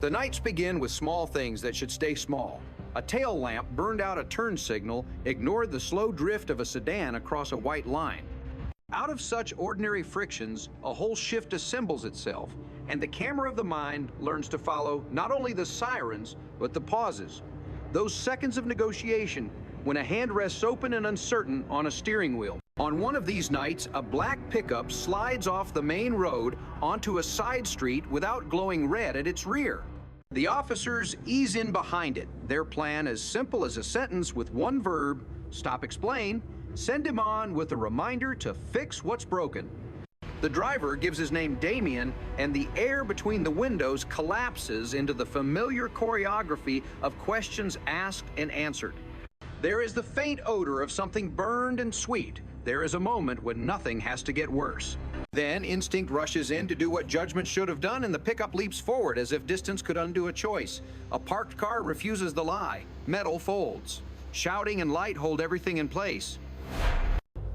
The nights begin with small things that should stay small. A tail lamp burned out a turn signal, ignored the slow drift of a sedan across a white line. Out of such ordinary frictions, a whole shift assembles itself, and the camera of the mind learns to follow not only the sirens, but the pauses. Those seconds of negotiation when a hand rests open and uncertain on a steering wheel. On one of these nights, a black pickup slides off the main road onto a side street without glowing red at its rear. The officers ease in behind it. Their plan as simple as a sentence with one verb: stop, explain, send him on with a reminder to fix what's broken. The driver gives his name Damien, and the air between the windows collapses into the familiar choreography of questions asked and answered. There is the faint odor of something burned and sweet. There is a moment when nothing has to get worse. Then instinct rushes in to do what judgment should have done, and the pickup leaps forward as if distance could undo a choice. A parked car refuses the lie. Metal folds. Shouting and light hold everything in place.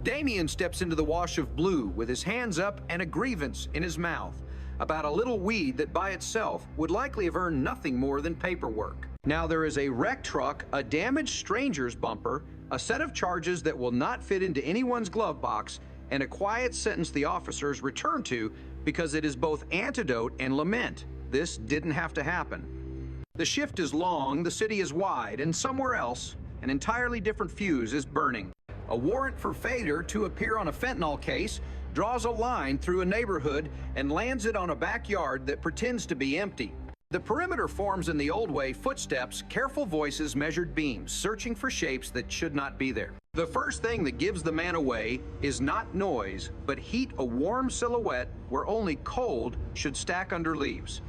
Damien steps into the wash of blue with his hands up and a grievance in his mouth about a little weed that by itself would likely have earned nothing more than paperwork. Now there is a wrecked truck, a damaged stranger's bumper, a set of charges that will not fit into anyone's glove box, and a quiet sentence the officers return to because it is both antidote and lament. This didn't have to happen. The shift is long, the city is wide, and somewhere else, an entirely different fuse is burning. A warrant for Fader to appear on a fentanyl case draws a line through a neighborhood and lands it on a backyard that pretends to be empty. The perimeter forms in the old way: footsteps, careful voices, measured beams, searching for shapes that should not be there. The first thing that gives the man away is not noise, but heat, a warm silhouette where only cold should stack under leaves.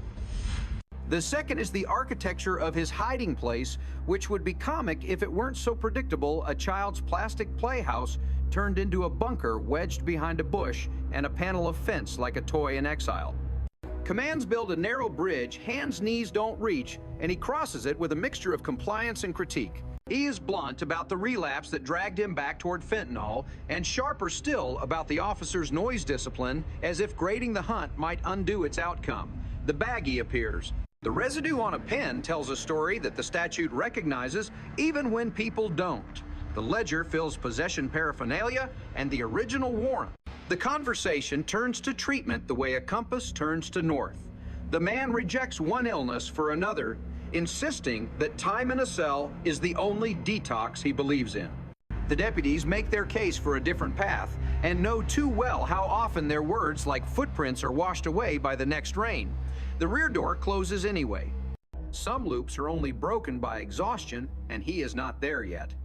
The second is the architecture of his hiding place, which would be comic if it weren't so predictable: a child's plastic playhouse turned into a bunker wedged behind a bush and a panel of fence like a toy in exile. Commands build a narrow bridge, hands, knees don't reach, and he crosses it with a mixture of compliance and critique. He is blunt about the relapse that dragged him back toward fentanyl, and sharper still about the officer's noise discipline, as if grading the hunt might undo its outcome. The baggie appears. The residue on a pen tells a story that the statute recognizes even when people don't. The ledger fills possession paraphernalia and the original warrant. The conversation turns to treatment the way a compass turns to north. The man rejects one illness for another, insisting that time in a cell is the only detox he believes in. The deputies make their case for a different path and know too well how often their words like footprints are washed away by the next rain. The rear door closes anyway. Some loops are only broken by exhaustion, and he is not there yet.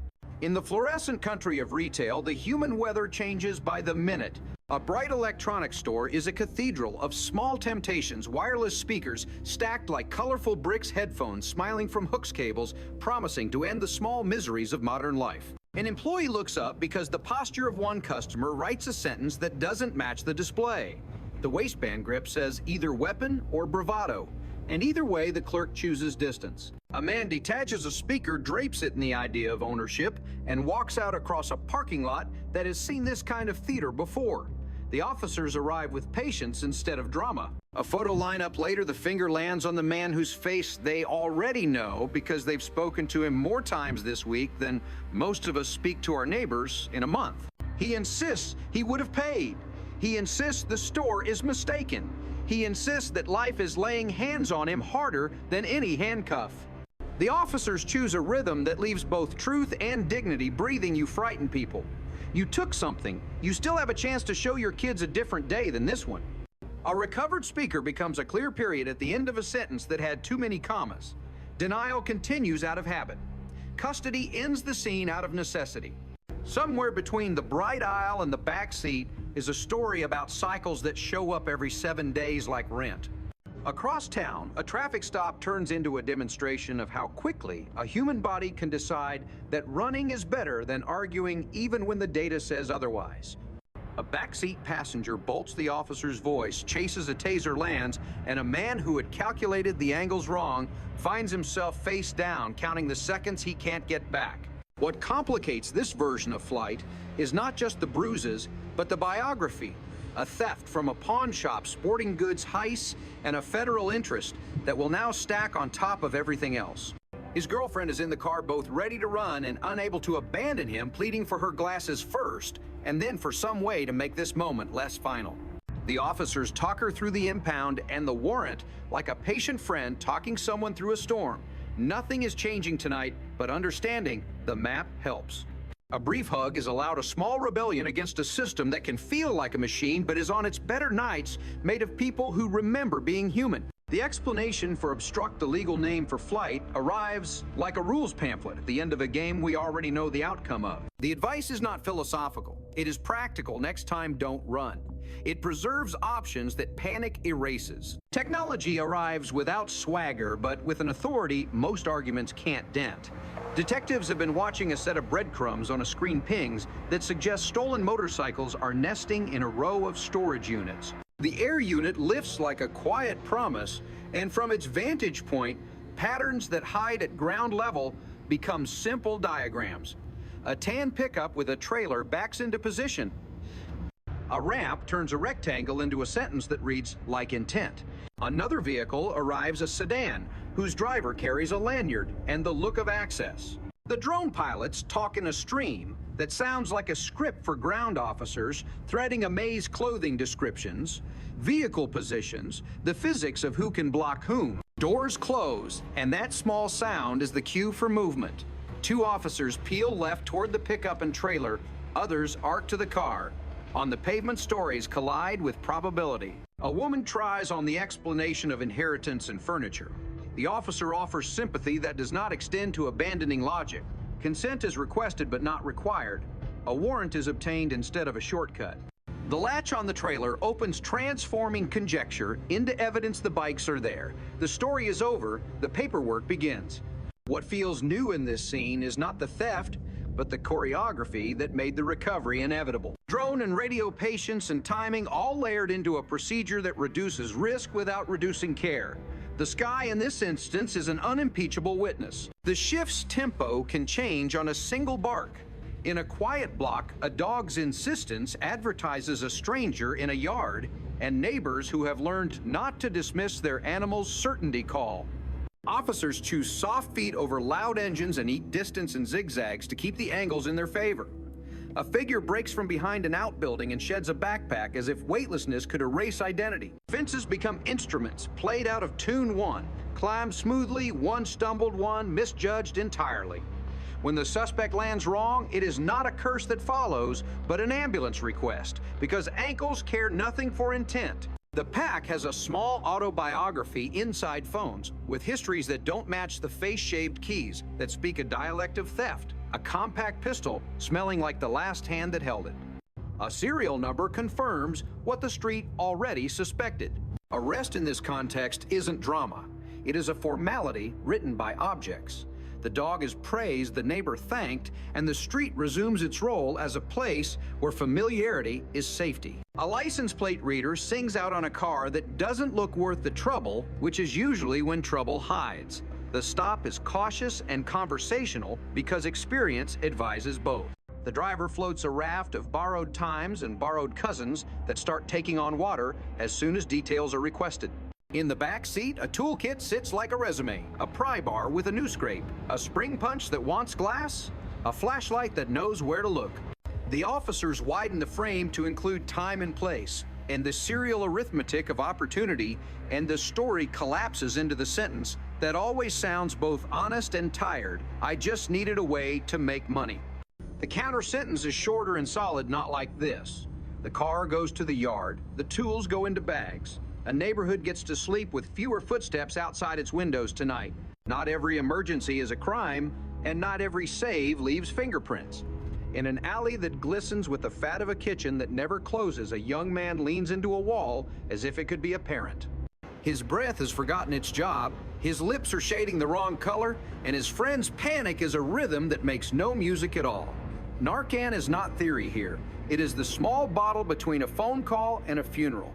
In the fluorescent country of retail, the human weather changes by the minute. A bright electronics store is a cathedral of small temptations, wireless speakers stacked like colorful bricks, headphones smiling from hooks cables, promising to end the small miseries of modern life. An employee looks up because the posture of one customer writes a sentence that doesn't match the display. The waistband grip says either weapon or bravado, and either way the clerk chooses distance. A man detaches a speaker, drapes it in the idea of ownership, and walks out across a parking lot that has seen this kind of theater before. The officers arrive with patience instead of drama. A photo lineup later, the finger lands on the man whose face they already know because they've spoken to him more times this week than most of us speak to our neighbors in a month. He insists he would have paid. He insists the store is mistaken. He insists that life is laying hands on him harder than any handcuff. The officers choose a rhythm that leaves both truth and dignity breathing. You frighten people. You took something. You still have a chance to show your kids a different day than this one. A recovered speaker becomes a clear period at the end of a sentence that had too many commas. Denial continues out of habit. Custody ends the scene out of necessity. Somewhere between the bright aisle and the back seat is a story about cycles that show up every 7 days like rent. Across town, a traffic stop turns into a demonstration of how quickly a human body can decide that running is better than arguing even when the data says otherwise. A backseat passenger bolts the officer's voice, chases a taser, lands, and a man who had calculated the angles wrong finds himself face down, counting the seconds he can't get back. What complicates this version of flight is not just the bruises, but the biography. a theft from a pawn shop, sporting goods heist, and a federal interest that will now stack on top of everything else. His girlfriend is in the car, both ready to run and unable to abandon him, pleading for her glasses first, and then for some way to make this moment less final. The officers talk her through the impound and the warrant like a patient friend talking someone through a storm. Nothing is changing tonight, but understanding the map helps. A brief hug has allowed a small rebellion against a system that can feel like a machine but is on its better nights made of people who remember being human. The explanation for obstruct the legal name for flight arrives like a rules pamphlet at the end of a game we already know the outcome of. The advice is not philosophical. It is practical. Next time, don't run. It preserves options that panic erases. Technology arrives without swagger, but with an authority most arguments can't dent. Detectives have been watching a set of breadcrumbs on a screen pings that suggest stolen motorcycles are nesting in a row of storage units. The air unit lifts like a quiet promise, and from its vantage point, patterns that hide at ground level become simple diagrams. A tan pickup with a trailer backs into position. A ramp turns a rectangle into a sentence that reads, like intent. Another vehicle arrives, a sedan, whose driver carries a lanyard and the look of access. The drone pilots talk in a stream that sounds like a script for ground officers, threading a maze clothing descriptions, vehicle positions, the physics of who can block whom. Doors close, and that small sound is the cue for movement. Two officers peel left toward the pickup and trailer, others arc to the car. On the pavement, stories collide with probability. A woman tries on the explanation of inheritance and furniture. The officer offers sympathy that does not extend to abandoning logic. Consent is requested but not required. A warrant is obtained instead of a shortcut. The latch on the trailer opens, transforming conjecture into evidence the bikes are there. The story is over, the paperwork begins. What feels new in this scene is not the theft, but the choreography that made the recovery inevitable. Drone and radio patience and timing all layered into a procedure that reduces risk without reducing care. The sky in this instance is an unimpeachable witness. The shift's tempo can change on a single bark. In a quiet block, a dog's insistence advertises a stranger in a yard and neighbors who have learned not to dismiss their animal's certainty call. Officers choose soft feet over loud engines and eat distance and zigzags to keep the angles in their favor. A figure breaks from behind an outbuilding and sheds a backpack as if weightlessness could erase identity. Fences become instruments, played out of tune one, climbed smoothly, one stumbled, one misjudged entirely. When the suspect lands wrong, it is not a curse that follows, but an ambulance request, because ankles care nothing for intent. The pack has a small autobiography inside phones, with histories that don't match the face-shaped keys that speak a dialect of theft. A compact pistol smelling like the last hand that held it. A serial number confirms what the street already suspected. Arrest in this context isn't drama. It is a formality written by objects. The dog is praised, the neighbor thanked, and the street resumes its role as a place where familiarity is safety. A license plate reader sings out on a car that doesn't look worth the trouble, which is usually when trouble hides. The stop is cautious and conversational because experience advises both. The driver floats a raft of borrowed times and borrowed cousins that start taking on water as soon as details are requested. In the back seat, a toolkit sits like a resume, a pry bar with a new scrape, a spring punch that wants glass, a flashlight that knows where to look. The officers widen the frame to include time and place, and the serial arithmetic of opportunity, and the story collapses into the sentence that always sounds both honest and tired. I just needed a way to make money. The counter sentence is shorter and solid, not like this. The car goes to the yard, the tools go into bags. A neighborhood gets to sleep with fewer footsteps outside its windows tonight. Not every emergency is a crime, and not every save leaves fingerprints. In an alley that glistens with the fat of a kitchen that never closes, a young man leans into a wall as if it could be a parent. His breath has forgotten its job, his lips are shading the wrong color, and his friend's panic is a rhythm that makes no music at all. Narcan is not theory here. It is the small bottle between a phone call and a funeral.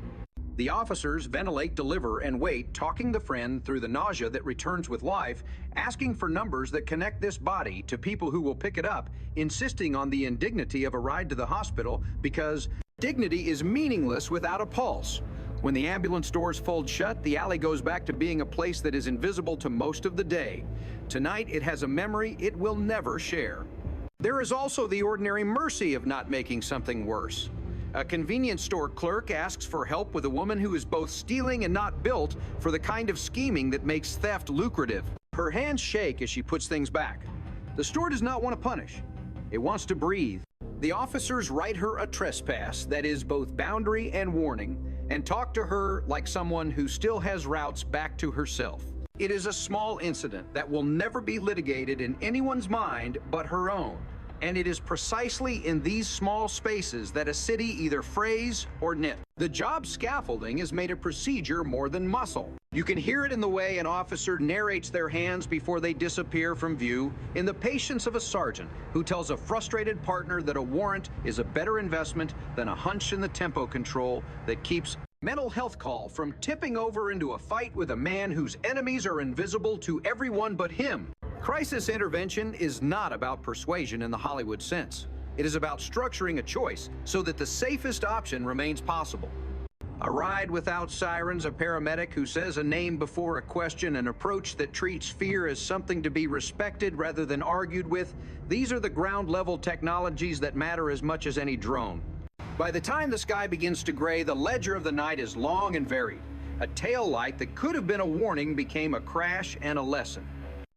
The officers ventilate, deliver, and wait, talking the friend through the nausea that returns with life, asking for numbers that connect this body to people who will pick it up, insisting on the indignity of a ride to the hospital because Dignity is meaningless without a pulse. When the ambulance doors fold shut, the alley goes back to being a place that is invisible to most of the day. Tonight, it has a memory it will never share. There is also the ordinary mercy of not making something worse. A convenience store clerk asks for help with a woman who is both stealing and not built for the kind of scheming that makes theft lucrative. Her hands shake as she puts things back. The store does not want to punish. It wants to breathe. The officers write her a trespass that is both boundary and warning, and talk to her like someone who still has routes back to herself. It is a small incident that will never be litigated in anyone's mind but her own. And it is precisely in these small spaces that a city either frays or knits. The job scaffolding is made a procedure more than muscle. You can hear it in the way an officer narrates their hands before they disappear from view, in the patience of a sergeant who tells a frustrated partner that a warrant is a better investment than a hunch in the tempo control that keeps mental health call from tipping over into a fight with a man whose enemies are invisible to everyone but him. Crisis intervention is not about persuasion in the Hollywood sense. It is about structuring a choice so that the safest option remains possible. A ride without sirens, a paramedic who says a name before a question, an approach that treats fear as something to be respected rather than argued with. These are the ground-level technologies that matter as much as any drone. By the time the sky begins to gray, the ledger of the night is long and varied. A tail light that could have been a warning became a crash and a lesson.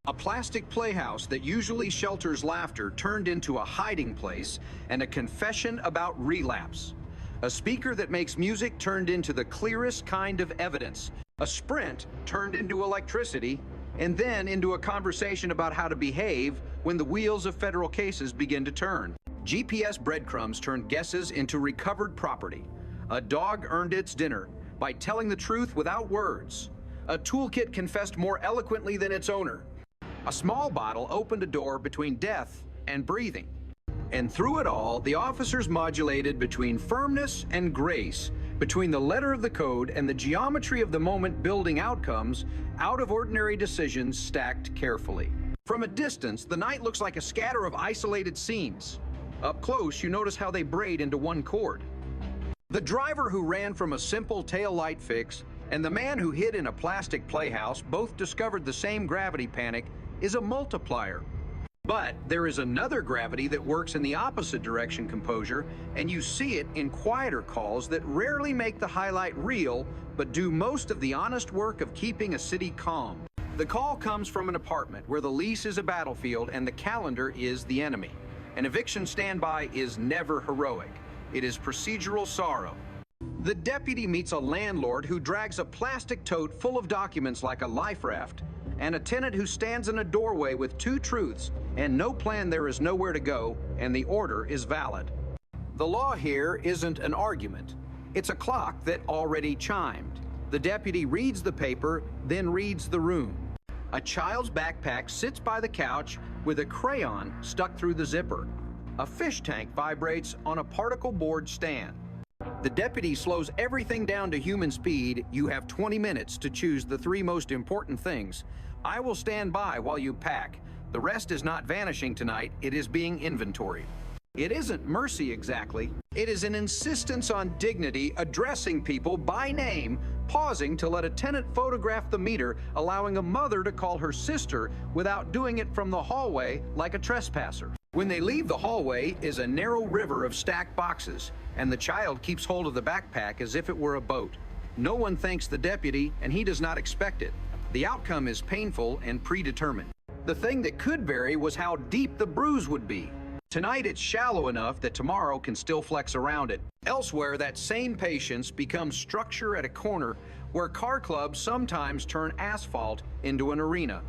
A plastic playhouse that usually shelters laughter turned into a hiding place and a confession about relapse. A speaker that makes music turned into the clearest kind of evidence. A sprint turned into electricity, and then into a conversation about how to behave when the wheels of federal cases begin to turn. GPS breadcrumbs turned guesses into recovered property. A dog earned its dinner by telling the truth without words. A toolkit confessed more eloquently than its owner. A small bottle opened a door between death and breathing. And through it all, the officers modulated between firmness and grace, between the letter of the code and the geometry of the moment, building outcomes out of ordinary decisions stacked carefully. From a distance, the night looks like a scatter of isolated scenes. Up close, you notice how they braid into one chord. The driver who ran from a simple tail light fix and the man who hid in a plastic playhouse both discovered the same gravity panic is a multiplier. But there is another gravity that works in the opposite direction, composure, and you see it in quieter calls that rarely make the highlight reel, but do most of the honest work of keeping a city calm. The call comes from an apartment where the lease is a battlefield and the calendar is the enemy. An eviction standby is never heroic. It is procedural sorrow. The deputy meets a landlord who drags a plastic tote full of documents like a life raft, and a tenant who stands in a doorway with two truths and no plan. There is nowhere to go, and the order is valid. The law here isn't an argument. It's a clock that already chimed. The deputy reads the paper, then reads the room. A child's backpack sits by the couch with a crayon stuck through the zipper. A fish tank vibrates on a particle board stand. The deputy slows everything down to human speed. You have 20 minutes to choose the three most important things. I will stand by while you pack. The rest is not vanishing tonight, it is being inventoried. It isn't mercy exactly. It is an insistence on dignity, addressing people by name, pausing to let a tenant photograph the meter, allowing a mother to call her sister without doing it from the hallway like a trespasser. When they leave, the hallway is a narrow river of stacked boxes, and the child keeps hold of the backpack as if it were a boat. No one thanks the deputy, and he does not expect it. The outcome is painful and predetermined. The thing that could vary was how deep the bruise would be. Tonight it's shallow enough that tomorrow can still flex around it. Elsewhere, that same patience becomes structure at a corner where car clubs sometimes turn asphalt into an arena.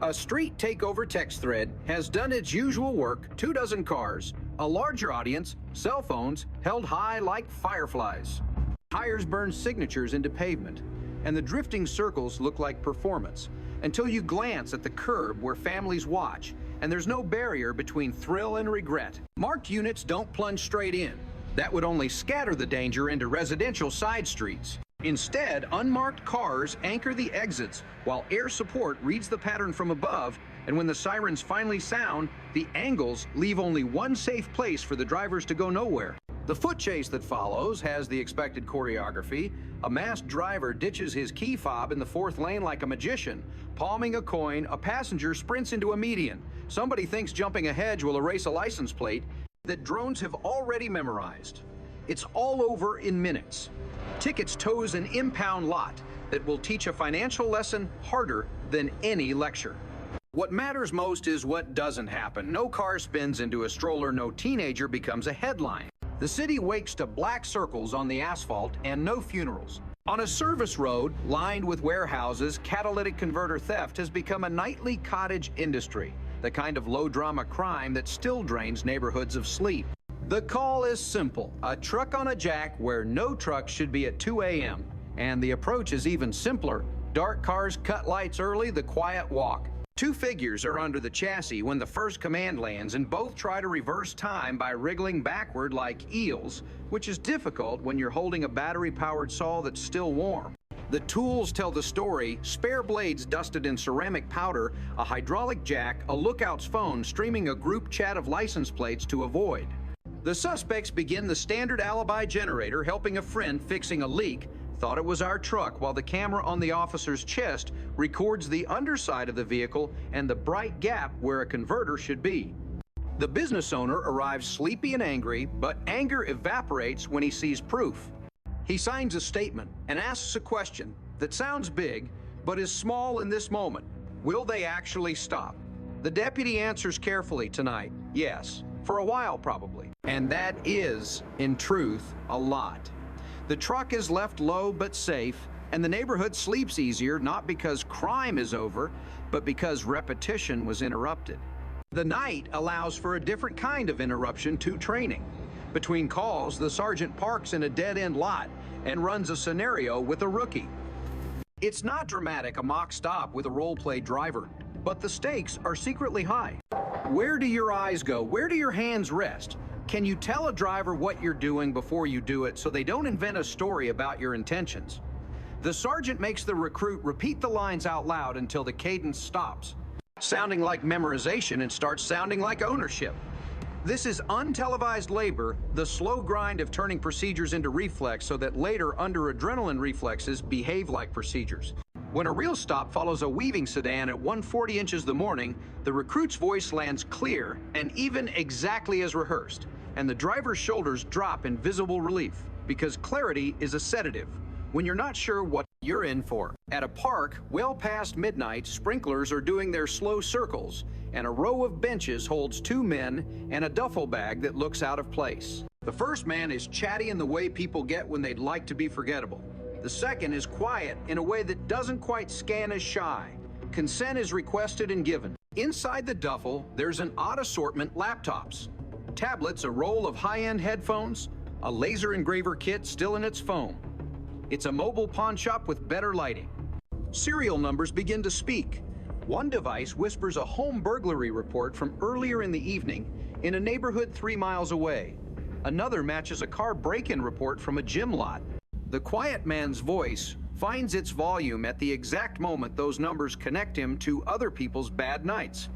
A street takeover text thread has done its usual work, 24 cars, a larger audience, cell phones held high like fireflies. Tires burn signatures into pavement, and the drifting circles look like performance, until you glance at the curb where families watch, and there's no barrier between thrill and regret. Marked units don't plunge straight in. That would only scatter the danger into residential side streets. Instead, unmarked cars anchor the exits while air support reads the pattern from above, and when the sirens finally sound, the angles leave only one safe place for the drivers to go nowhere. The foot chase that follows has the expected choreography. A masked driver ditches his key fob in the fourth lane like a magician. Palming a coin, a passenger sprints into a median. Somebody thinks jumping a hedge will erase a license plate that drones have already memorized. It's all over in minutes. Tickets toes an impound lot that will teach a financial lesson harder than any lecture. What matters most is what doesn't happen. No car spins into a stroller, no teenager becomes a headline. The city wakes to black circles on the asphalt and no funerals. On a service road lined with warehouses, catalytic converter theft has become a nightly cottage industry, the kind of low-drama crime that still drains neighborhoods of sleep. The call is simple: a truck on a jack where no truck should be at 2 a.m. And the approach is even simpler. Dark cars cut lights early, the quiet walk. Two figures are under the chassis when the first command lands, and both try to reverse time by wriggling backward like eels, which is difficult when you're holding a battery-powered saw that's still warm. The tools tell the story: spare blades dusted in ceramic powder, a hydraulic jack, a lookout's phone streaming a group chat of license plates to avoid. The suspects begin the standard alibi generator, helping a friend fixing a leak. Thought it was our truck, while the camera on the officer's chest records the underside of the vehicle and the bright gap where a converter should be. The business owner arrives sleepy and angry, but anger evaporates when he sees proof. He signs a statement and asks a question that sounds big, but is small in this moment. Will they actually stop? The deputy answers carefully tonight: yes, for a while probably. And that is, in truth, a lot. The truck is left low but safe, and the neighborhood sleeps easier, not because crime is over, but because repetition was interrupted. The night allows for a different kind of interruption to training. Between calls, the sergeant parks in a dead-end lot and runs a scenario with a rookie. It's not dramatic, a mock stop with a role-play driver, but the stakes are secretly high. Where do your eyes go? Where do your hands rest? Can you tell a driver what you're doing before you do it so they don't invent a story about your intentions? The sergeant makes the recruit repeat the lines out loud until the cadence stops, sounding like memorization and starts sounding like ownership. This is untelevised labor, the slow grind of turning procedures into reflex so that later under adrenaline reflexes behave like procedures. When a real stop follows a weaving sedan at 1:40 inches the morning, the recruit's voice lands clear and even exactly as rehearsed, and the driver's shoulders drop in visible relief, because clarity is a sedative when you're not sure what you're in for. At a park, well past midnight, sprinklers are doing their slow circles, and a row of benches holds two men and a duffel bag that looks out of place. The first man is chatty in the way people get when they'd like to be forgettable. The second is quiet in a way that doesn't quite scan as shy. Consent is requested and given. Inside the duffel, there's an odd assortment: laptops, tablets, a roll of high-end headphones, a laser engraver kit still in its foam. It's a mobile pawn shop with better lighting. Serial numbers begin to speak. One device whispers a home burglary report from earlier in the evening in a neighborhood 3 miles away. Another matches a car break-in report from a gym lot. The quiet man's voice finds its volume at the exact moment those numbers connect him to other people's bad nights.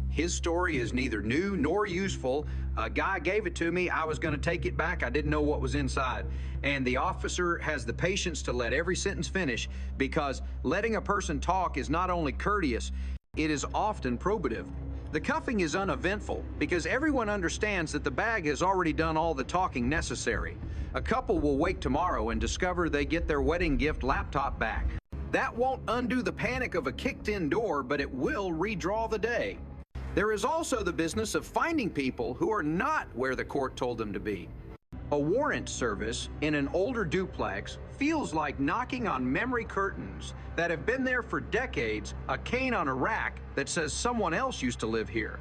His story is neither new nor useful. A guy gave it to me, I was going to take it back, I didn't know what was inside. And the officer has the patience to let every sentence finish, because letting a person talk is not only courteous, it is often probative. The cuffing is uneventful because everyone understands that the bag has already done all the talking necessary. A couple will wake tomorrow and discover they get their wedding gift laptop back. That won't undo the panic of a kicked-in door, but it will redraw the day. There is also the business of finding people who are not where the court told them to be. A warrant service in an older duplex feels like knocking on memory curtains that have been there for decades, a cane on a rack that says someone else used to live here.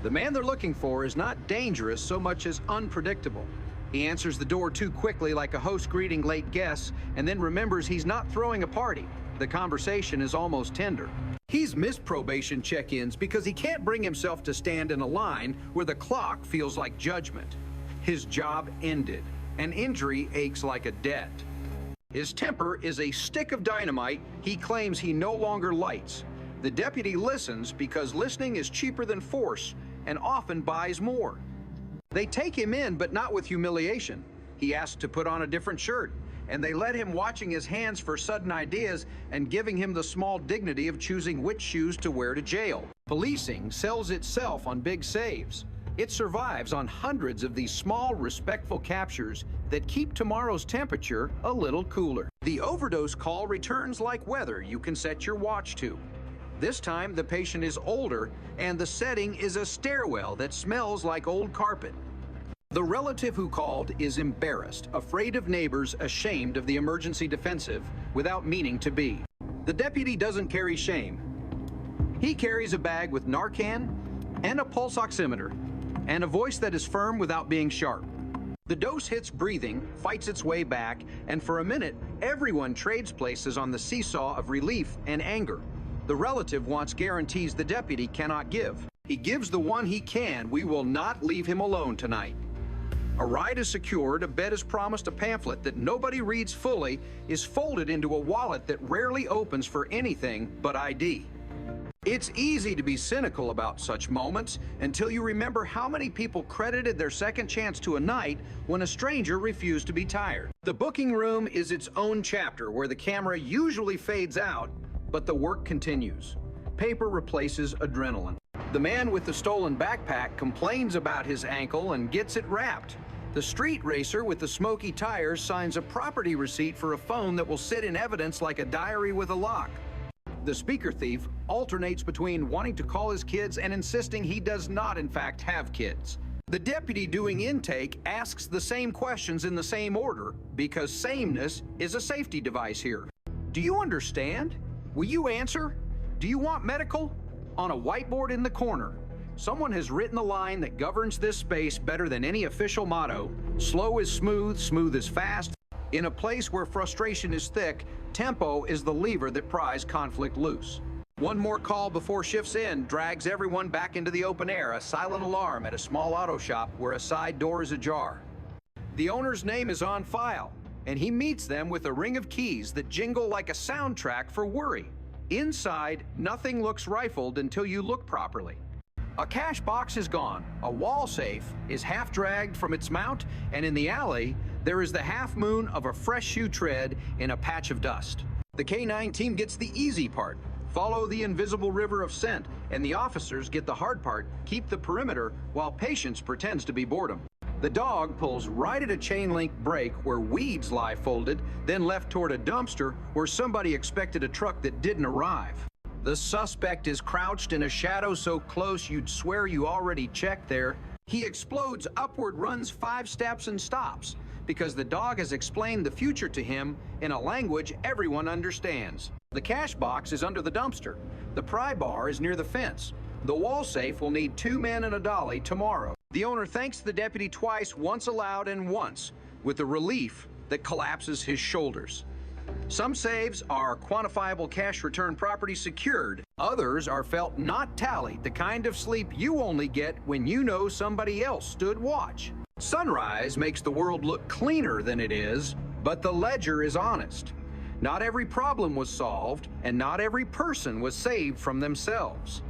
The man they're looking for is not dangerous so much as unpredictable. He answers the door too quickly, like a host greeting late guests, and then remembers he's not throwing a party. The conversation is almost tender. He's missed probation check-ins because he can't bring himself to stand in a line where the clock feels like judgment. His job ended. An injury aches like a debt. His temper is a stick of dynamite he claims he no longer lights. The deputy listens because listening is cheaper than force and often buys more. They take him in, but not with humiliation. he asked to put on a different shirt, and they let him watching his hands for sudden ideas and giving him the small dignity of choosing which shoes to wear to jail. Policing sells itself on big saves. It survives on hundreds of these small, respectful captures that keep tomorrow's temperature a little cooler. The overdose call returns like weather you can set your watch to. This time, the patient is older, and the setting is a stairwell that smells like old carpet. The relative who called is embarrassed, afraid of neighbors, ashamed of the emergency defensive, without meaning to be. The deputy doesn't carry shame. He carries a bag with Narcan and a pulse oximeter, and a voice that is firm without being sharp. The dose hits breathing, fights its way back, and for a minute, everyone trades places on the seesaw of relief and anger. The relative wants guarantees the deputy cannot give. He gives the one he can. We will not leave him alone tonight. A ride is secured, a bed is promised, a pamphlet that nobody reads fully is folded into a wallet that rarely opens for anything but ID. It's easy to be cynical about such moments until you remember how many people credited their second chance to a night when a stranger refused to be tired. The booking room is its own chapter where the camera usually fades out, but the work continues. Paper replaces adrenaline. The man with the stolen backpack complains about his ankle and gets it wrapped. The street racer with the smoky tires signs a property receipt for a phone that will sit in evidence like a diary with a lock. The speaker thief alternates between wanting to call his kids and insisting he does not in fact have kids. The deputy doing intake asks the same questions in the same order because sameness is a safety device here. Do you understand? Will you answer? Do you want medical? On a whiteboard in the corner, someone has written the line that governs this space better than any official motto. Slow is smooth, smooth is fast. In a place where frustration is thick, tempo is the lever that pries conflict loose. One more call before shift's end drags everyone back into the open air, a silent alarm at a small auto shop where a side door is ajar. The owner's name is on file, and he meets them with a ring of keys that jingle like a soundtrack for worry. Inside, nothing looks rifled until you look properly. A cash box is gone, a wall safe is half dragged from its mount, and in the alley, there is the half moon of a fresh shoe tread in a patch of dust. The K-9 team gets the easy part, follow the invisible river of scent, and the officers get the hard part, keep the perimeter, while patience pretends to be boredom. The dog pulls right at a chain-link break where weeds lie folded, then left toward a dumpster where somebody expected a truck that didn't arrive. The suspect is crouched in a shadow so close you'd swear you already checked there. He explodes upward, runs 5 steps, and stops, because the dog has explained the future to him in a language everyone understands. The cash box is under the dumpster. The pry bar is near the fence. The wall safe will need 2 men and a dolly tomorrow. The owner thanks the deputy twice, once aloud and once, with a relief that collapses his shoulders. Some saves are quantifiable cash return property secured. Others are felt not tallied, the kind of sleep you only get when you know somebody else stood watch. Sunrise makes the world look cleaner than it is, but the ledger is honest. Not every problem was solved, and not every person was saved from themselves.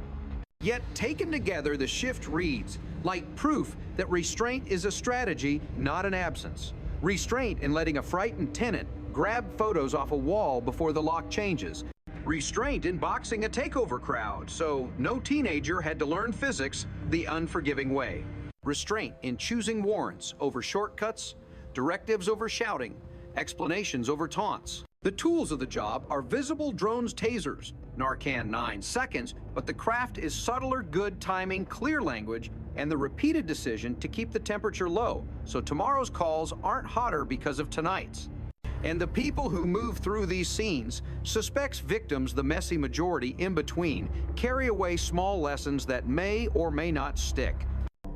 Yet, taken together, the shift reads like proof that restraint is a strategy, not an absence. Restraint in letting a frightened tenant grab photos off a wall before the lock changes. Restraint in boxing a takeover crowd, so no teenager had to learn physics the unforgiving way. Restraint in choosing warrants over shortcuts, directives over shouting, explanations over taunts. The tools of the job are visible drones tasers, Narcan 9 seconds, but the craft is subtler good timing, clear language, and the repeated decision to keep the temperature low, so tomorrow's calls aren't hotter because of tonight's. And the people who move through these scenes, suspects, victims, the messy majority in between, carry away small lessons that may or may not stick.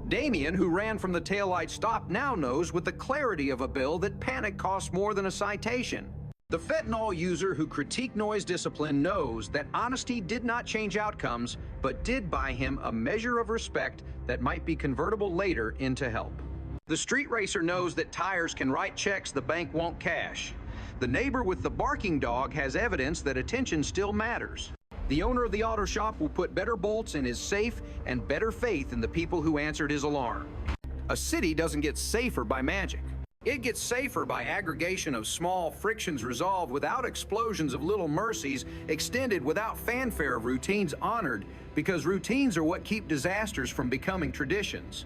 Damien, who ran from the taillight stop, now knows with the clarity of a bill that panic costs more than a citation. The fentanyl user who critiqued noise discipline knows that honesty did not change outcomes, but did buy him a measure of respect that might be convertible later into help. The street racer knows that tires can write checks the bank won't cash. The neighbor with the barking dog has evidence that attention still matters. The owner of the auto shop will put better bolts in his safe and better faith in the people who answered his alarm. A city doesn't get safer by magic. It gets safer by aggregation of small frictions resolved without explosions of little mercies, extended without fanfare of routines honored, because routines are what keep disasters from becoming traditions.